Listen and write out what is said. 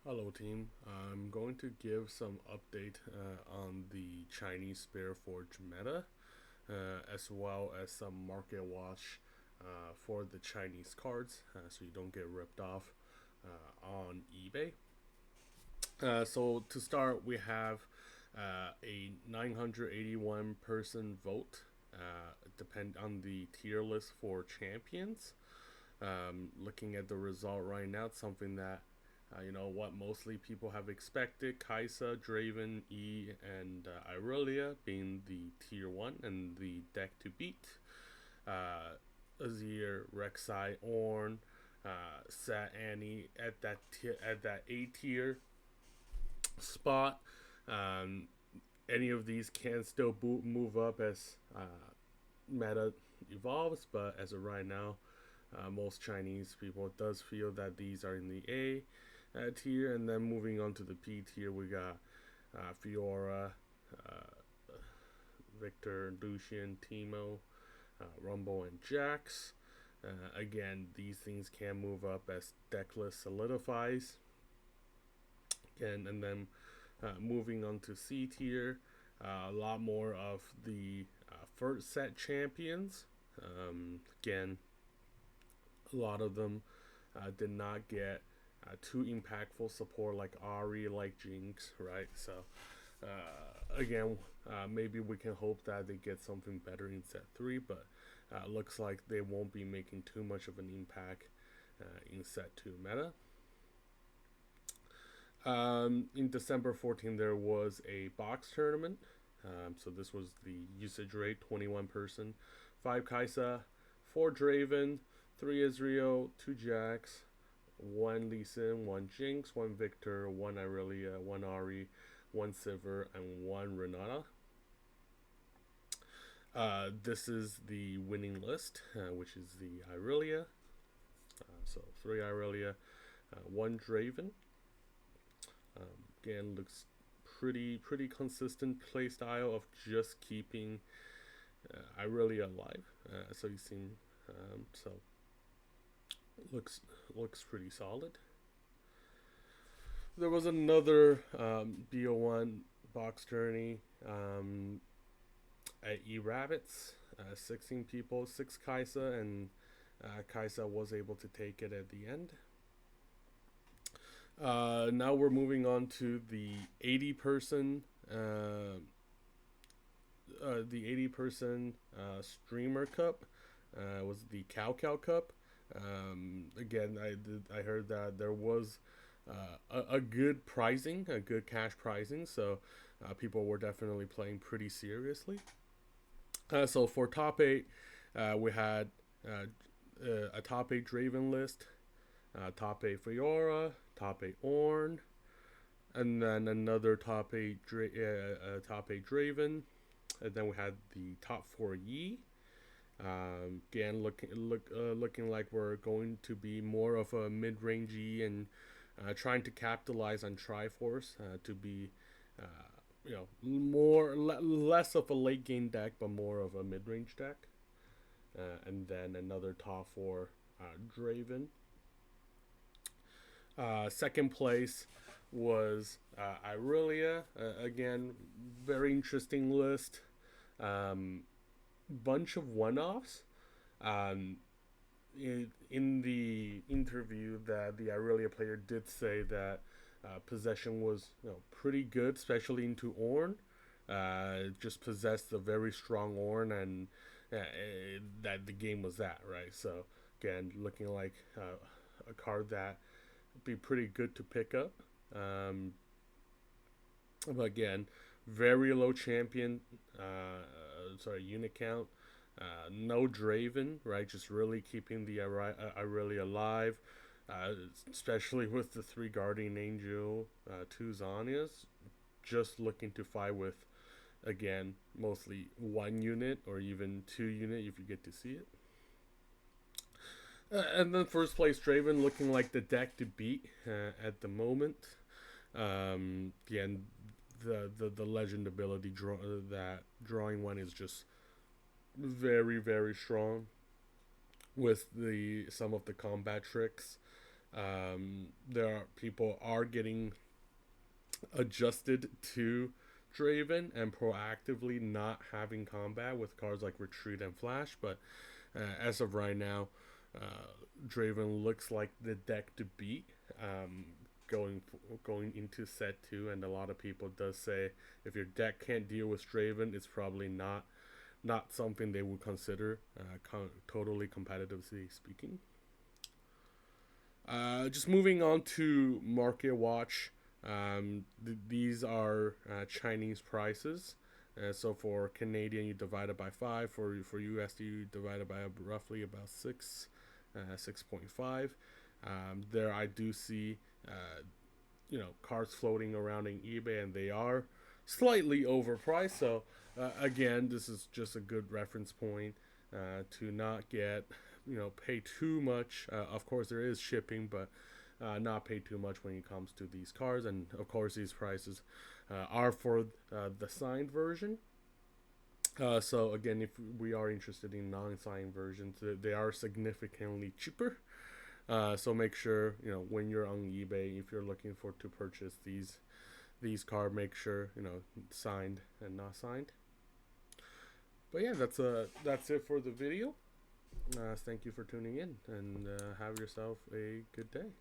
Hello, team. I'm going to give some update on the Chinese Spiritforged meta, as well as some market watch for the Chinese cards, so you don't get ripped off on eBay. So to start, we have a 981 person vote. Depend on the tier list for champions. Looking at the result right now, it's something that what mostly people have expected: Kaisa, Draven, E, and Irelia being the tier one and the deck to beat. Azir, Rek'Sai, Ornn, Sat Annie at that A tier spot. Um, any of these can still move up as meta evolves, but as of right now, most Chinese people does feel that these are in the A tier, and then moving on to the P tier, we got Fiora, Victor, Lucian, Timo, Rumble, and Jax. Again, these things can move up as decklist solidifies. And then moving on to C tier, a lot more of the first set champions. Again, a lot of them did not get too impactful support like Ari, like Jinx, right? So again, maybe we can hope that they get something better in set 3, but looks like they won't be making too much of an impact in set 2 meta. In December 14, there was a box tournament. So this was the usage rate: 21 person, 5 Kaisa, 4 Draven, 3 Israel, 2 Jax, 1 Lee Sin, 1 Jinx, 1 Victor, 1 Irelia, 1 Ari, 1 Sivir, and 1 Renata. This is the winning list, which is the Irelia. So 3 Irelia, 1 Draven. Again, looks pretty consistent play style of just keeping Irelia alive. So you seen, so looks pretty solid. There was another BO1 box tourney at E Rabbits. 16 people, 6 Kaisa, and Kaisa was able to take it at the end. Now we're moving on to the 80 person streamer cup. Was the Cow Cup. Again, I heard that there was a good pricing, a good cash pricing, so people were definitely playing pretty seriously. So for top 8, we had a top 8 Draven list, top 8 Fiora, top 8 Ornn, and then another top 8 Draven, and then we had the top 4 Yi. Again, looking like we're going to be more of a mid-range Yi and trying to capitalize on Triforce to be less of a late game deck, but more of a mid-range deck. And then another top 4 Draven. Second place was Irelia. Again, very interesting list. Bunch of one-offs. In the interview, that the Irelia player did say that possession was pretty good, especially into Ornn. Just possessed a very strong Ornn, and that the game was that, right? So again, looking like a card that would be pretty good to pick up. But again, very low champion, unit count. No Draven, right? Just really keeping the Irelia alive, especially with the 3 Guardian Angel, 2 Zanyas. Just looking to fight with, again, mostly 1 unit or even 2 unit if you get to see it. And then first place Draven looking like the deck to beat at the moment. Again, the legend ability that drawing one is just very strong with some of the combat tricks There are people are getting adjusted to Draven and proactively not having combat with cards like Retreat and Flash, but as of right now, Draven looks like the deck to beat going going into set 2, and a lot of people does say if your deck can't deal with Draven, it's probably not something they would consider totally competitively speaking. Just moving on to Market Watch. These are Chinese prices. So for Canadian, you divide it by 5. For USD, you divide it by roughly about 6.5. There I do see, cards floating around in eBay, and they are slightly overpriced. So again, this is just a good reference point to not get, pay too much. Of course, there is shipping, but not pay too much when it comes to these cards. And of course, these prices are for the signed version. So again, if we are interested in non-signed versions, they are significantly cheaper. So make sure, when you're on eBay, if you're looking for to purchase these cards, make sure signed and not signed. But yeah, that's it for the video. Thank you for tuning in, and have yourself a good day.